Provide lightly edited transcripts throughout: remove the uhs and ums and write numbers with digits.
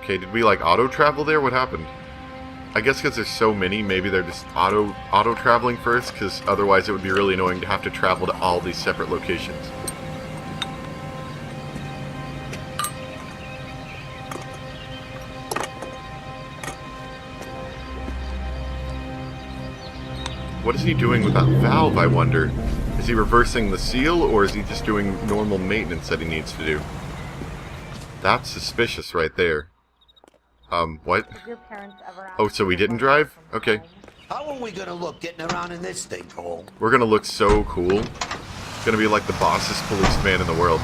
Okay, did we like auto-travel there? What happened? I guess because there's so many, maybe they're just auto-traveling first, because otherwise it would be really annoying to have to travel to all these separate locations. What is he doing with that valve, I wonder? Is he reversing the seal, or is he just doing normal maintenance that he needs to do? That's suspicious right there. What? Oh, so we didn't drive? Okay. How are we gonna look getting around in this thing, Cole? We're gonna look so cool. It's gonna be like the bossest policeman in the world.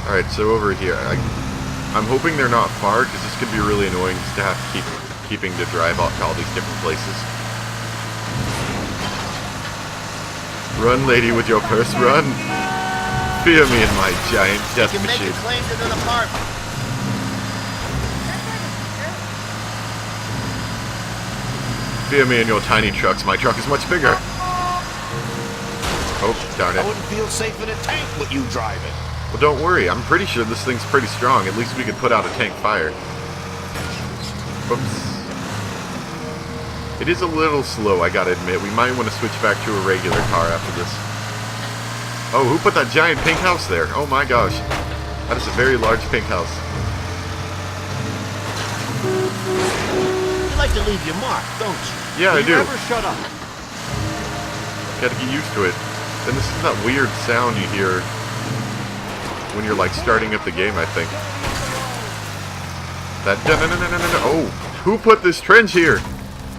Alright, so over here. I'm hoping they're not far, because this could be really annoying just to have to keeping to drive out to all these different places. Run, lady, with your purse, run! Fear me in my giant death You can machine. make a claim to an apartment. Fear me in your tiny trucks. My truck is much bigger. Oh, darn I it. wouldn't feel safe in a tank with you driving. Well, don't worry. I'm pretty sure this thing's pretty strong. At least we could put out a tank fire. Oops. It is a little slow, I gotta admit. We might want to switch back to a regular car after this. Oh, who put that giant pink house there? Oh my gosh. That is a very large pink house. You like to leave your mark, don't you? Yeah, I do. Never shut up. Gotta get used to it. And this is that weird sound you hear when you're like starting up the game, I think. That oh, who put this trench here?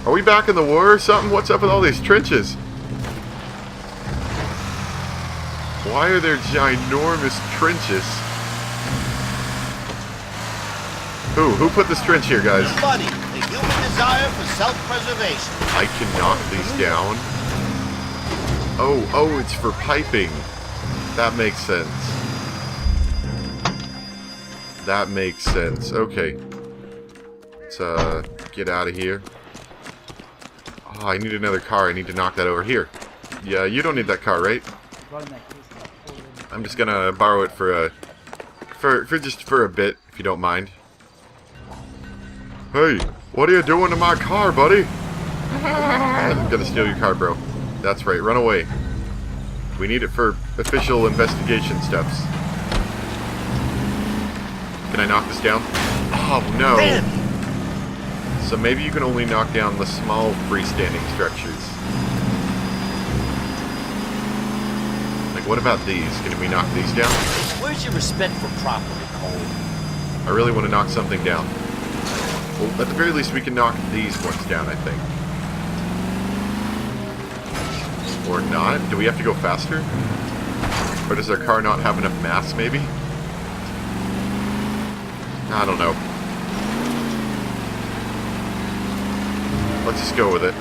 Are we back in the war or something? What's up with all these trenches? Why are there ginormous trenches? Who put this trench here, guys? Money, the human desire for self-preservation. I can knock these down. Oh, it's for piping. That makes sense. That makes sense. Okay. Let's get out of here. Oh, I need another car. I need to knock that over here. Yeah, you don't need that car, right? I'm just gonna borrow it for a bit, if you don't mind. Hey, what are you doing to my car, buddy? I'm gonna steal your car, bro. That's right, run away. We need it for official investigation steps. Can I knock this down? Oh, no. Man. So maybe you can only knock down the small freestanding structures. Like, what about these? Can we knock these down? Where's your respect for property, Cole? I really want to knock something down. Well, at the very least, we can knock these ones down, I think. Or not? Do we have to go faster? Or does our car not have enough mass, maybe? I don't know. Let's just go with it.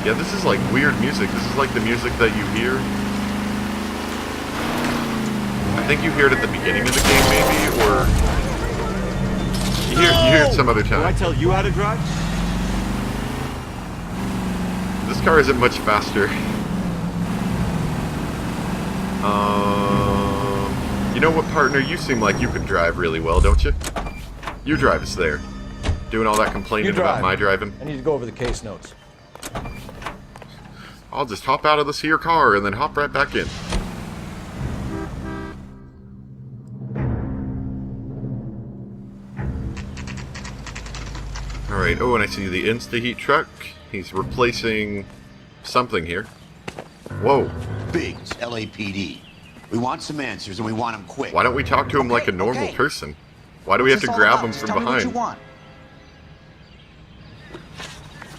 Yeah, this is like weird music. This is like the music that you hear. I think you hear it at the beginning of the game, maybe, or you hear it some other time. Do I tell you how to drive? This car isn't much faster. You know what, partner? You seem like you can drive really well, don't you? You drive us there. Doing all that complaining about my driving. I need to go over the case notes. I'll just hop out of this here car and then hop right back in. Alright, oh, and I see the Insta-Heat truck. He's replacing something here. Whoa. Biggs, LAPD. We want some answers and we want them quick. Why don't we talk to him like a normal person? Why do we have to grab him from behind?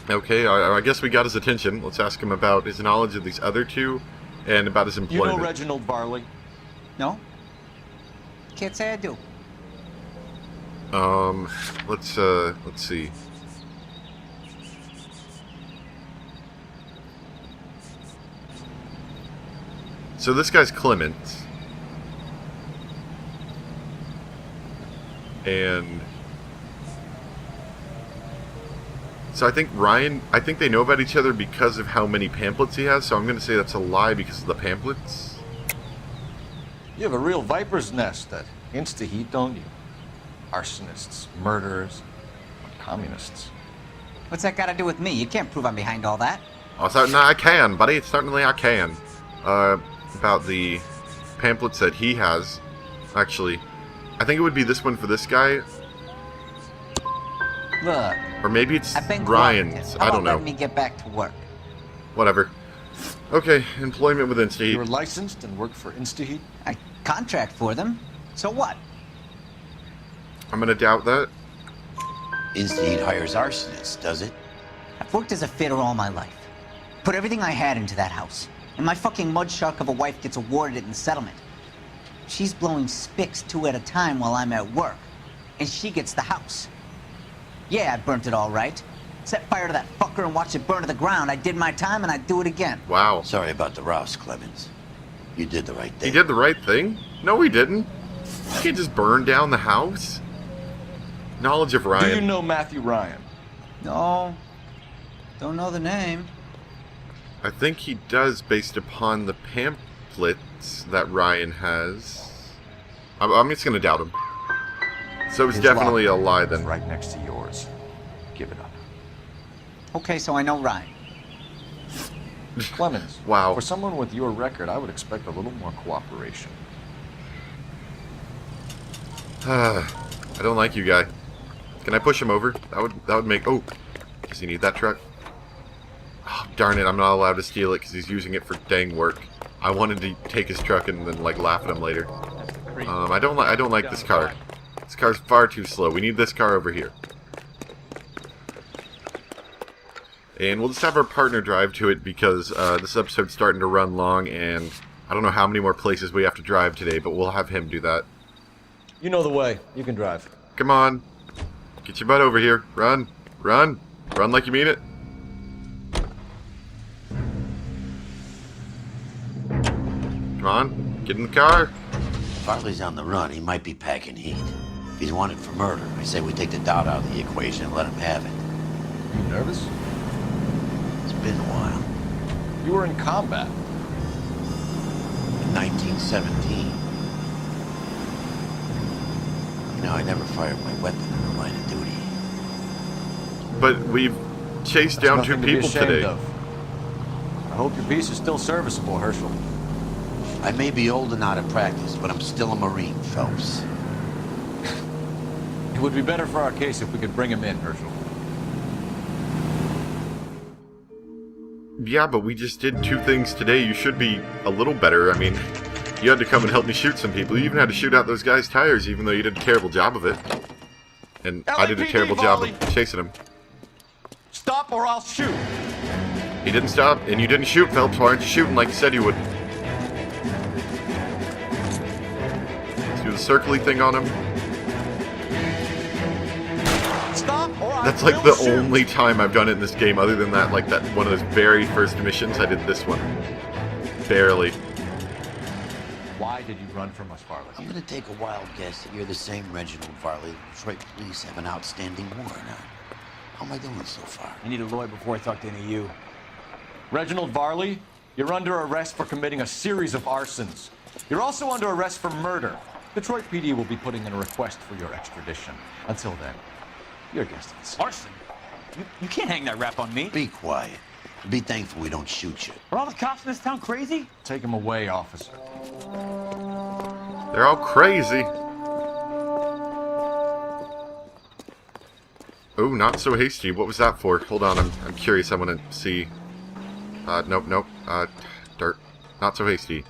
Okay, I guess we got his attention. Let's ask him about his knowledge of these other two and about his employment. You know Reginald Barley? No? Can't say I do. Let's see. So this guy's Clement. And so I think I think they know about each other because of how many pamphlets he has, so I'm going to say that's a lie because of the pamphlets. You have a real viper's nest that insta-heat, don't you? Arsonists, murderers, communists. What's that got to do with me? You can't prove I'm behind all that. Oh, certainly I can, buddy. Certainly I can. About the pamphlets that he has. Actually, I think it would be this one for this guy. Look, Or maybe it's I've been Ryan's. cooperative. I don't know. Let me get back to work. Whatever. Okay, employment with Insta. You're licensed and work for insta-heat? I contract for them. So what? I'm gonna doubt that. Insta-heat hires arsonists, does it? I've worked as a fitter all my life. Put everything I had into that house. And my fucking mud shark of a wife gets awarded it in settlement. She's blowing spics 2 at a time while I'm at work. And she gets the house. Yeah, I burnt it all right. Set fire to that fucker and watched it burn to the ground. I did my time and I'd do it again. Wow. Sorry about the rouse, Clemens. You did the right thing. He did the right thing? No, he didn't. You can't just burn down the house. Knowledge of Ryan. Do you know Matthew Ryan? No. Don't know the name. I think he does, based upon the pamphlets that Ryan has. I'm just gonna doubt him. So it's His definitely a locker lie is then. right next to yours. Give it up. Okay, so I know Ryan. Clemens. Wow. For someone with your record, I would expect a little more cooperation. I don't like you, guy. Can I push him over? That would make... Oh, does he need that truck? Oh, darn it, I'm not allowed to steal it because he's using it for dang work. I wanted to take his truck and then, like, laugh at him later. I don't like this car. This car's far too slow. We need this car over here. And we'll just have our partner drive to it because this episode's starting to run long and I don't know how many more places we have to drive today, but we'll have him do that. You know the way. You can drive. Come on. Get your butt over here. Run. Run. Run like you mean it. Come on. Get in the car. If Hartley's on the run, he might be packing heat. If he's wanted for murder, I say we take the doubt out of the equation and let him have it. You nervous? It's been a while. You were in combat. In 1917. You know, I never fired my weapon in the line of duty. But we've chased down That's two nothing to be people ashamed today. of. I hope your piece is still serviceable, Herschel. I may be old and out of practice, but I'm still a Marine, Phelps. It would be better for our case if we could bring him in, Herschel. Yeah, but we just did 2 things today. You should be a little better. I mean, you had to come and help me shoot some people. You even had to shoot out those guys' tires, even though you did a terrible job of it. And I did a LAPD, terrible job volley. of chasing him. Stop or I'll shoot. He didn't stop, and you didn't shoot, Phelps. Why aren't you shooting like you said you would? Let's do the circly thing on him. Stop or I That's like will the shoot. only time I've done it in this game, other than that, like that one of those very first missions, I did this one. Barely. Why did you run from us, Farley? I'm gonna take a wild guess that you're the same Reginald Varley the Detroit police have an outstanding warrant on. How am I doing so far? I need a lawyer before I talk to any of you. Reginald Varley, you're under arrest for committing a series of arsons. You're also under arrest for murder. Detroit PD will be putting in a request for your extradition. Until then, your guest is. Arson? You can't hang that rap on me. Be quiet. Be thankful we don't shoot you. Are all the cops in this town crazy? Take him away, officer. They're all crazy. Oh, not so hasty. What was that for? Hold on, I'm curious. I want to see. Nope. Dirt. Not so hasty.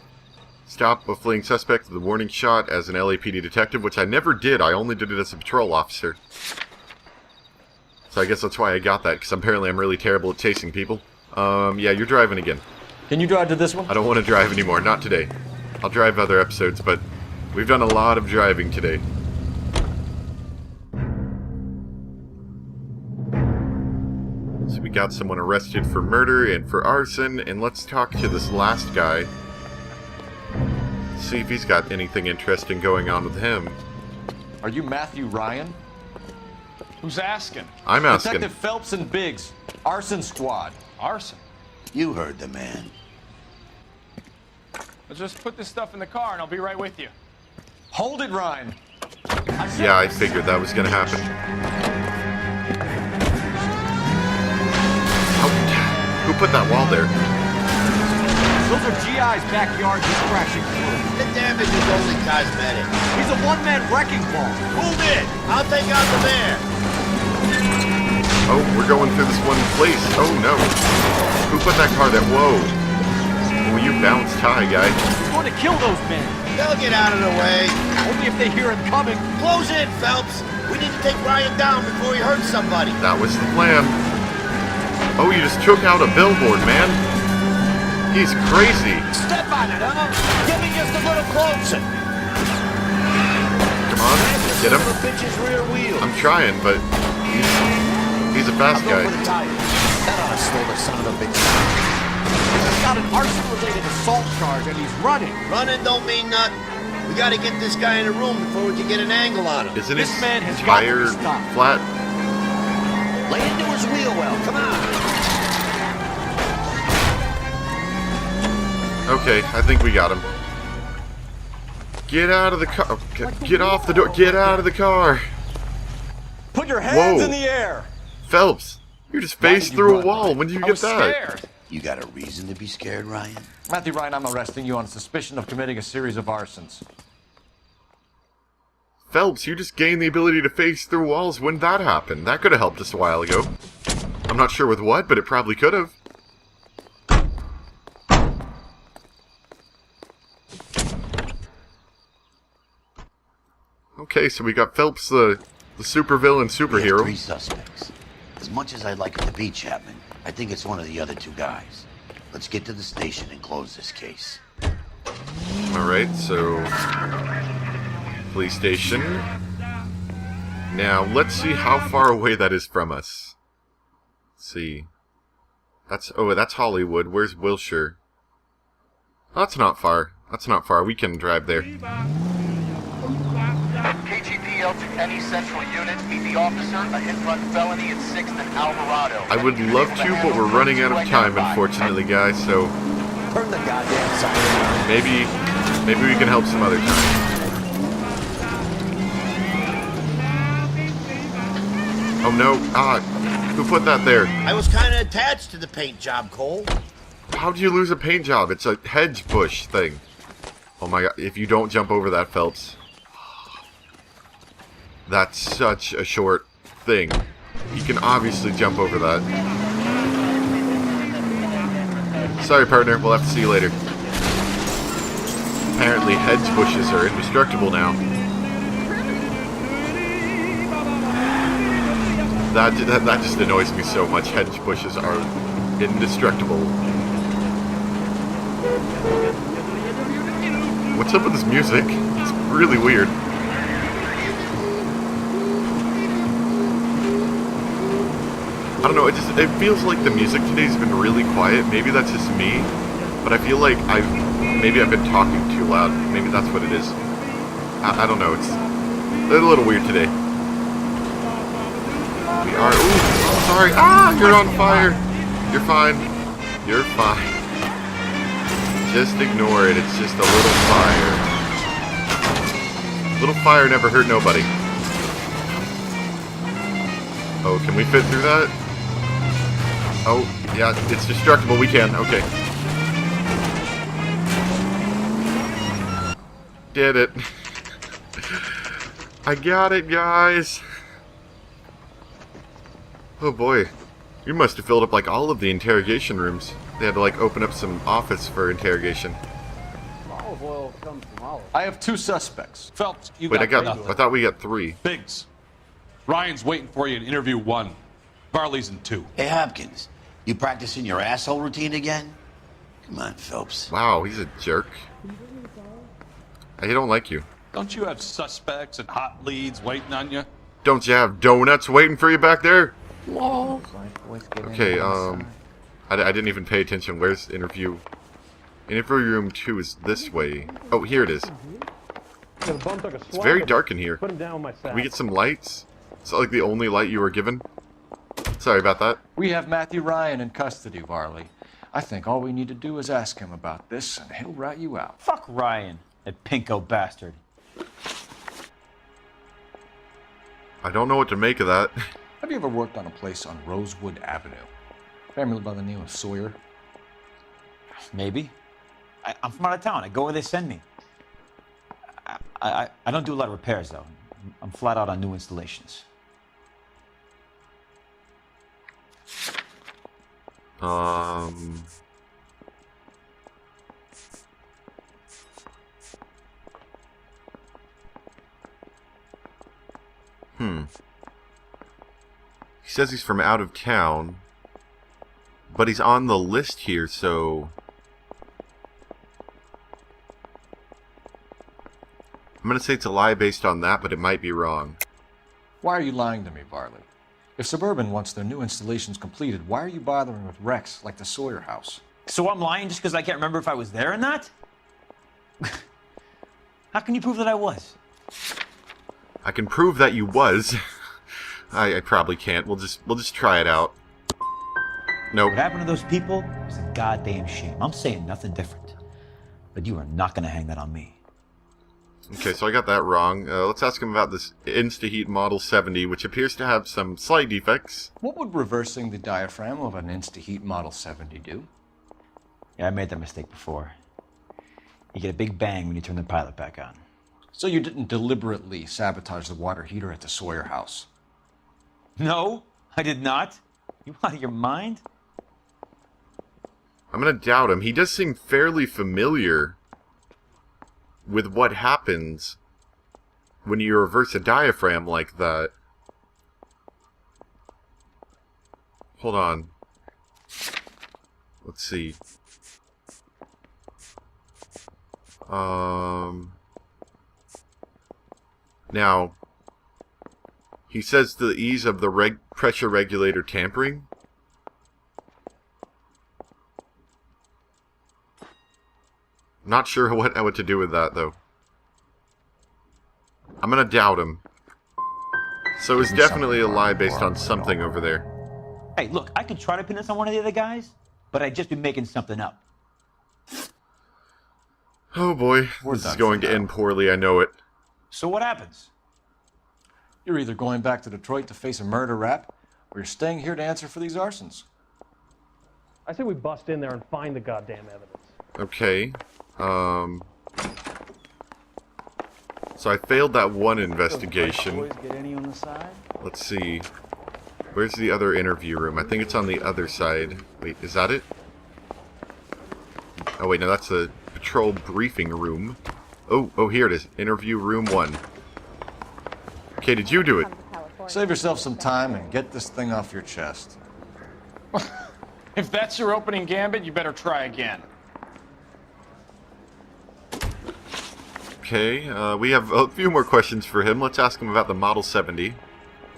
Stop a fleeing suspect with a warning shot as an LAPD detective, which I never did. I only did it as a patrol officer. So I guess that's why I got that, because apparently I'm really terrible at chasing people. Yeah, you're driving again. Can you drive to this one? I don't want to drive anymore. Not today. I'll drive other episodes, but we've done a lot of driving today. So we got someone arrested for murder and for arson, and let's talk to this last guy. See if he's got anything interesting going on with him. Are you Matthew Ryan? Who's asking? I'm asking. Detective Phelps and Biggs, arson squad. Arson? You heard the man. Let's just put this stuff in the car and I'll be right with you. Hold it, Ryan. Yeah, I figured that was gonna happen. Oh, who put that wall there? Those are GI's backyard he's crashing through. The damage is only cosmetic. He's a one-man wrecking ball. Move it! I'll take out the man. Oh, we're going through this one place. Oh no. Who put that car there? Whoa. Well, you bounced high, guy. He's going to kill those men. They'll get out of the way. Only if they hear him coming. Close in, Phelps. We need to take Ryan down before he hurts somebody. That was the plan. Oh, you just took out a billboard, man. He's crazy. Step on it, huh? Get me just a little closer. Come on, get him. The bitch's rear wheel. I'm trying, but he's a fast I'll go guy. for the tire. That ought to slow the son of a bitch. He's got an arson-related assault charge and he's running. Running don't mean nothing. We gotta get this guy in a room before we can get an angle on him. Isn't This his man has got to tire be stopped. flat? Lay into his wheel well. Come on. Okay, I think we got him. Get out of the car. Get off the door. Get out of the car. Put your hands Whoa. in the air. Phelps, you just Why phased did you through a run? wall. When did you I get was that? scared. You got a reason to be scared, Ryan? Matthew Ryan, I'm arresting you on suspicion of committing a series of arsons. Phelps, you just gained the ability to phase through walls. When did that happen? That could have helped us a while ago. I'm not sure with what, but it probably could have. Okay, so we got Phelps, the supervillain We have superhero. 3 suspects. As much as I'd like it to be Chapman, I think it's one of the other 2 guys. Let's get to the station and close this case. Alright, so... police station. Now, let's see how far away that is from us. Let's see. That's Hollywood. Where's Wilshire? Oh, that's not far. That's not far. We can drive there. KGPL to any central unit. Meet the officer. A hit-run felony at 6th and Alvarado. I would love to, but we're running out of time, unfortunately, guys, so... Turn the goddamn siren on. maybe we can help some other time. Oh no, who put that there? I was kind of attached to the paint job, Cole. How'd you lose a paint job? It's a hedge bush thing. Oh my god, if you don't jump over that, Phelps. That's such a short thing. You can obviously jump over that. Sorry, partner, we'll have to see you later. Apparently, hedge bushes are indestructible now. That just annoys me so much. Hedge bushes are indestructible. What's up with this music? It's really weird. I don't know, it feels like the music today's been really quiet. Maybe that's just me, but I feel like maybe I've been talking too loud. Maybe that's what it is. I don't know, it's a little weird today. We are, ooh, sorry, you're on fire. You're fine. You're fine. Just ignore it, it's just a little fire. Little fire never hurt nobody. Oh, can we fit through that? Oh, yeah, it's destructible. We can. Okay. Did it. I got it, guys. Oh, boy. You must have filled up, like, all of the interrogation rooms. They had to, like, open up some office for interrogation. I have 2 suspects. Phelps, you Wait, got I nothing. thought we got 3. Biggs. Ryan's waiting for you in interview 1. Varley's in 2. Hey, Hopkins, you practicing your asshole routine again? Come on, Phelps. Wow, he's a jerk. I don't like you. Don't you have suspects and hot leads waiting on you? Don't you have donuts waiting for you back there? Okay, I didn't even pay attention. Where's interview? Interview room 2 is this way. Oh, here it is. It's very dark in here. Can we get some lights? Is that like the only light you were given? Sorry about that. We have Matthew Ryan in custody, Varley. I think all we need to do is ask him about this, and he'll rat you out. Fuck Ryan, that pinko bastard. I don't know what to make of that. Have you ever worked on a place on Rosewood Avenue? Family by the name of Sawyer? Maybe. I'm from out of town. I go where they send me. I don't do a lot of repairs, though. I'm flat out on new installations. He says he's from out of town, but he's on the list here, so... I'm going to say it's a lie based on that, but it might be wrong. Why are you lying to me, Varley? If Suburban wants their new installations completed, why are you bothering with wrecks like the Sawyer house? So I'm lying just because I can't remember if I was there or not? How can you prove that I was? I can prove that you was. I probably can't. We'll just try it out. Nope. What happened to those people was a goddamn shame. I'm saying nothing different. But you are not going to hang that on me. Okay, so I got that wrong. Let's ask him about this InstaHeat Model 70, which appears to have some slight defects. What would reversing the diaphragm of an InstaHeat Model 70 do? Yeah, I made that mistake before. You get a big bang when you turn the pilot back on. So you didn't deliberately sabotage the water heater at the Sawyer house? No, I did not. You out of your mind? I'm gonna doubt him. He does seem fairly familiar with what happens when you reverse a diaphragm like that. Hold on. Let's see. Now, he says the ease of the pressure regulator tampering. Not sure what to do with that, though. I'm gonna doubt him. So it's definitely a lie based on something over there. Hey, look, I could try to pin this on one of the other guys, but I'd just be making something up. Oh boy, this is going to end poorly, I know it. So what happens? You're either going back to Detroit to face a murder rap, or you're staying here to answer for these arsons. I say we bust in there and find the goddamn evidence. Okay. So I failed that one investigation. Let's see. Where's the other interview room? I think it's on the other side. Wait, is that it? Oh wait, no, that's the patrol briefing room. Oh, here it is. Interview room 1. Okay, did you do it? Save yourself some time and get this thing off your chest. If that's your opening gambit, you better try again. Okay, we have a few more questions for him. Let's ask him about the Model 70.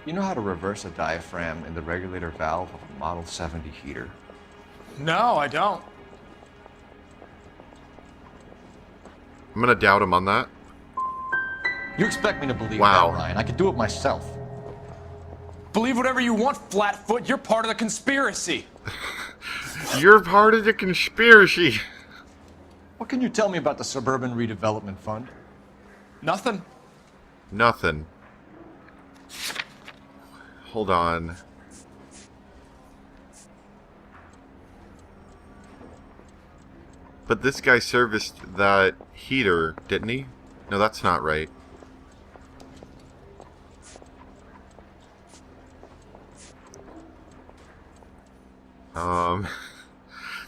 You know how to reverse a diaphragm in the regulator valve of a Model 70 heater? No, I don't. I'm gonna doubt him on that. You expect me to believe Wow. that, Ryan? I could do it myself. Believe whatever you want, Flatfoot. You're part of the conspiracy. You're part of the conspiracy. What can you tell me about the Suburban Redevelopment Fund? Nothing. Nothing. Hold on. But this guy serviced that heater, didn't he? No, that's not right.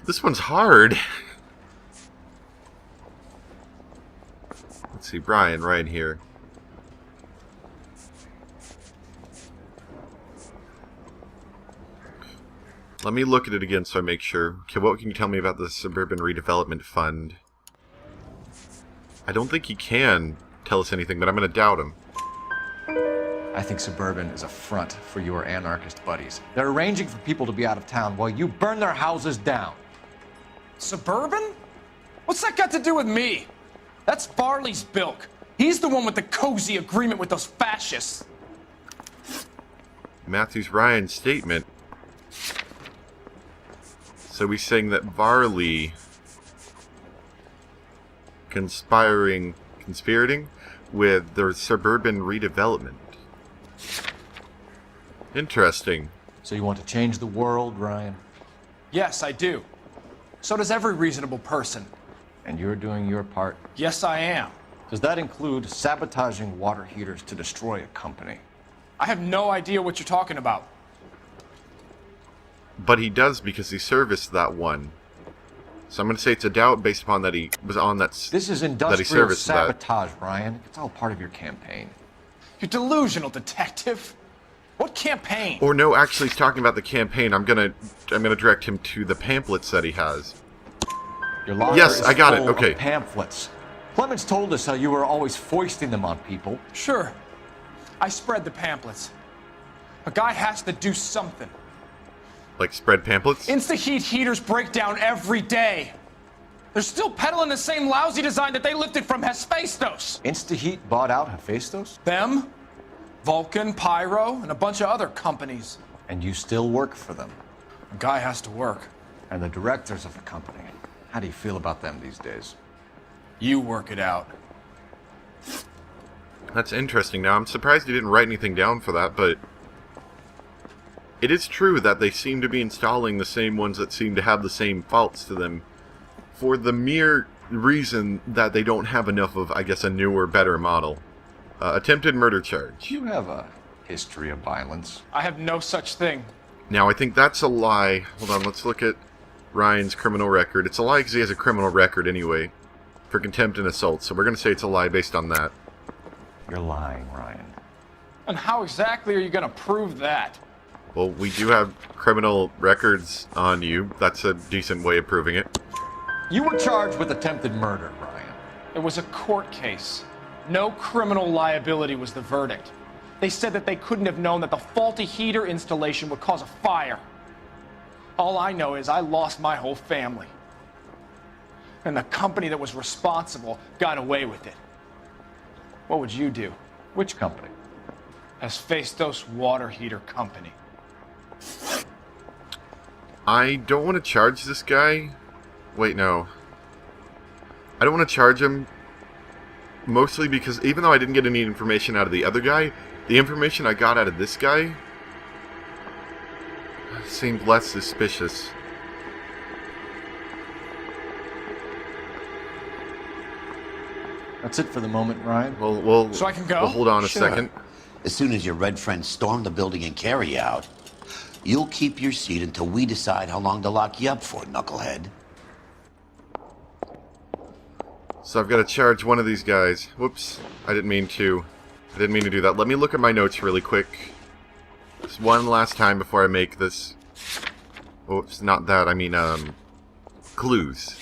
This one's hard. Let's see, Brian, right here. Let me look at it again so I make sure. Okay, what can you tell me about the Suburban Redevelopment Fund? I don't think he can tell us anything, but I'm going to doubt him. I think Suburban is a front for your anarchist buddies. They're arranging for people to be out of town while you burn their houses down. Suburban? What's that got to do with me? That's Varley's bilk. He's the one with the cozy agreement with those fascists. Matthews Ryan's statement So he's saying that Varley conspiring with their suburban redevelopment. Interesting. So you want to change the world, Ryan? Yes, I do. So does every reasonable person. And you're doing your part? Yes, I am. Does that include sabotaging water heaters to destroy a company? I have no idea what you're talking about. But he does because he serviced that one. So I'm going to say it's a doubt based upon that he was on that. This is that he industrial serviced sabotage, Ryan. It's all part of your campaign. You're delusional, detective. What campaign? Or no, actually, he's talking about the campaign. I'm gonna direct him to the pamphlets that he has. Your locker Yes, is I got it. full of Okay. pamphlets. Clemens told us how you were always foisting them on people. Sure. I spread the pamphlets. A guy has to do something. Like spread pamphlets? Insta-heat heaters break down every day. They're still peddling the same lousy design that they lifted from Hephaestus. InstaHeat bought out Hephaestus? Them, Vulcan, Pyro, and a bunch of other companies. And you still work for them. A guy has to work. And the directors of the company. How do you feel about them these days? You work it out. That's interesting. Now, I'm surprised he didn't write anything down for that, but it is true that they seem to be installing the same ones that seem to have the same faults to them for the mere reason that they don't have enough of, I guess, a newer, better model. Attempted murder charge. You have a history of violence. I have no such thing. Now, I think that's a lie. Hold on, let's look at Ryan's criminal record. It's a lie because he has a criminal record anyway for contempt and assault, so we're going to say it's a lie based on that. You're lying, Ryan. And how exactly are you going to prove that? Well, we do have criminal records on you. That's a decent way of proving it. You were charged with attempted murder, Ryan. It was a court case. No criminal liability was the verdict. They said that they couldn't have known that the faulty heater installation would cause a fire. All I know is I lost my whole family. And the company that was responsible got away with it. What would you do? Which company? Hephaestus Water Heater Company. I don't want to charge this guy. Wait, no. I don't want to charge him mostly because even though I didn't get any information out of the other guy, the information I got out of this guy seemed less suspicious. That's it for the moment, Ryan. Well, So I can go? Well, hold on a Sure. second. As soon as your red friends storm the building and carry out, you'll keep your seat until we decide how long to lock you up for, knucklehead. So I've got to charge one of these guys. Whoops. I didn't mean to do that. Let me look at my notes really quick. Just one last time before I make this. Oops, not that. I mean, clues.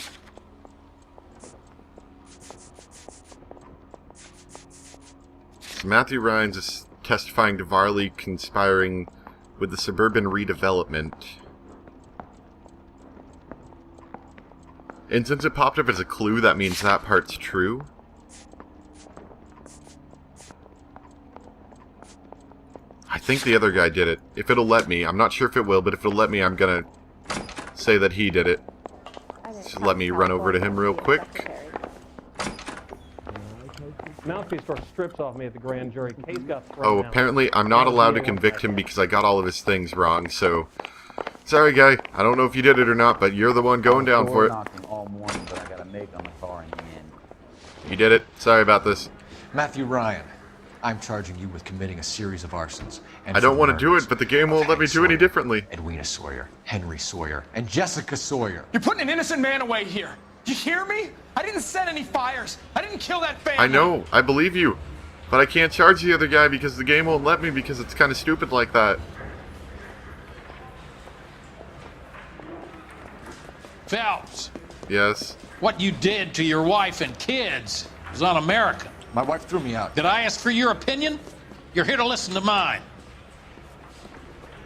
So Matthew Rhines is testifying to Varley conspiring with the suburban redevelopment. And since it popped up as a clue, that means that part's true. I think the other guy did it. If it'll let me. I'm not sure if it will, but if it'll let me, I'm gonna say that he did it. Just let me run over to him real quick. Mouthpiece sort of strips off me at the grand jury. Case got thrown Oh, out. apparently I'm not allowed to convict him because I got all of his things wrong, so... Sorry, guy. I don't know if you did it or not, but you're the one going down for it. Knocking all morning, but I got a make on the car in the end. You did it. Sorry about this. Matthew Ryan, I'm charging you with committing a series of arsons. And I don't for want to do murders it, but the game won't of let me Hank do any Sawyer, differently. Edwina Sawyer, Henry Sawyer, and Jessica Sawyer. You're putting an innocent man away here. You hear me? I didn't set any fires. I didn't kill that family. I know. I believe you. But I can't charge the other guy because the game won't let me because it's kind of stupid like that. Phelps, Yes. what you did to your wife and kids is un-American. My wife threw me out. Did I ask for your opinion? You're here to listen to mine.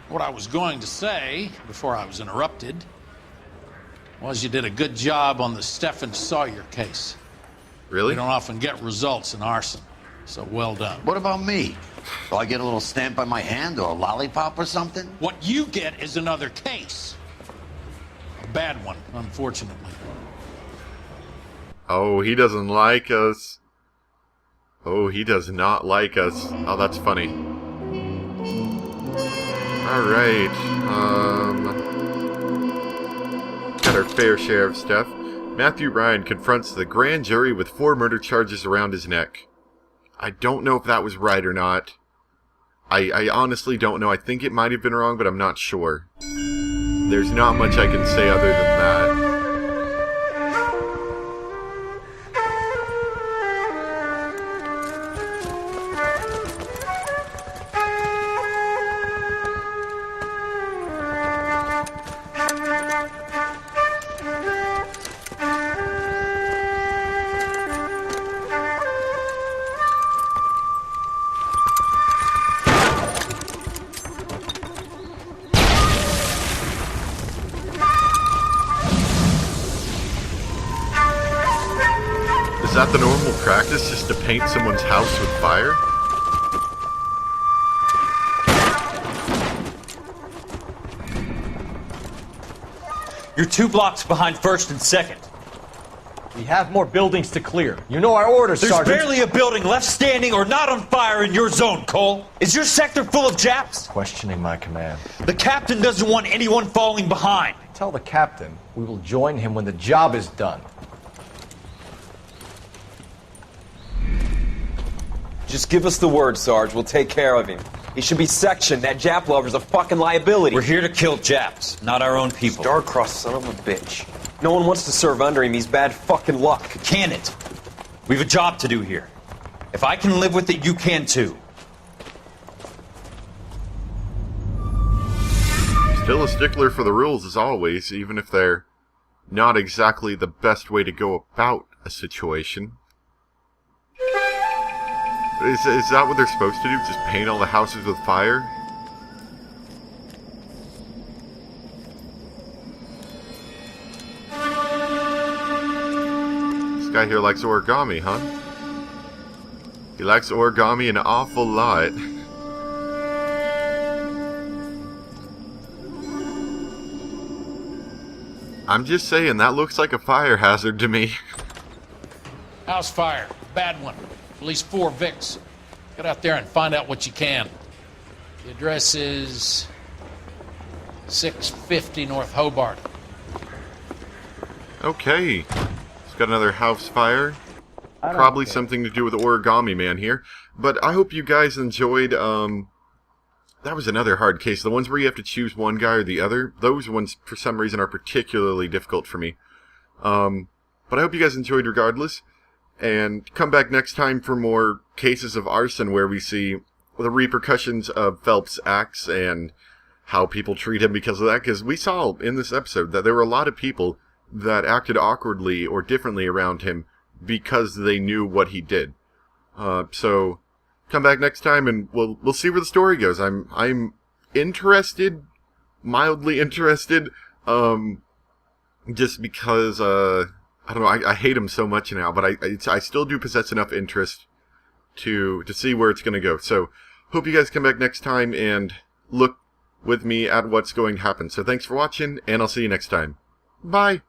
What I was going to say, before I was interrupted, was you did a good job on the Stephen Sawyer case. Really? We don't often get results in arson, so well done. What about me? Do I get a little stamp on my hand or a lollipop or something? What you get is another case. A bad one, unfortunately. Oh, he doesn't like us. Oh, he does not like us. Oh, that's funny. Alright, got our fair share of stuff. Matthew Ryan confronts the grand jury with 4 murder charges around his neck. I don't know if that was right or not. I honestly don't know. I think it might have been wrong, but I'm not sure. There's not much I can say other than that. Is that the normal practice, just to paint someone's house with fire? You're 2 blocks behind 1st and 2nd. We have more buildings to clear. You know our orders, There's Sergeant. barely a building left standing or not on fire in your zone, Cole. Is your sector full of Japs? Questioning my command. The captain doesn't want anyone falling behind. Tell the captain we will join him when the job is done. Just give us the word, Sarge. We'll take care of him. He should be sectioned. That Jap lover's a fucking liability. We're here to kill Japs, not our own people. Star-crossed son of a bitch. No one wants to serve under him. He's bad fucking luck. Can it? We have a job to do here. If I can live with it, you can too. Still a stickler for the rules as always, even if they're not exactly the best way to go about a situation. Is that what they're supposed to do? Just paint all the houses with fire? This guy here likes origami, huh? He likes origami an awful lot. I'm just saying, that looks like a fire hazard to me. House fire. Bad one. At least 4 Vicks. Get out there and find out what you can. The address is 650 North Hobart. Okay. It's got another house fire. Probably something to do with the origami man here. But I hope you guys enjoyed, that was another hard case. The ones where you have to choose one guy or the other, those ones, for some reason, are particularly difficult for me. But I hope you guys enjoyed regardless. And come back next time for more cases of arson where we see the repercussions of Phelps' acts and how people treat him because of that. Because we saw in this episode that there were a lot of people that acted awkwardly or differently around him because they knew what he did. So come back next time and we'll see where the story goes. I'm interested, mildly interested, just because I don't know, I hate him so much now, but I still do possess enough interest to see where it's going to go. So, hope you guys come back next time and look with me at what's going to happen. So, thanks for watching, and I'll see you next time. Bye!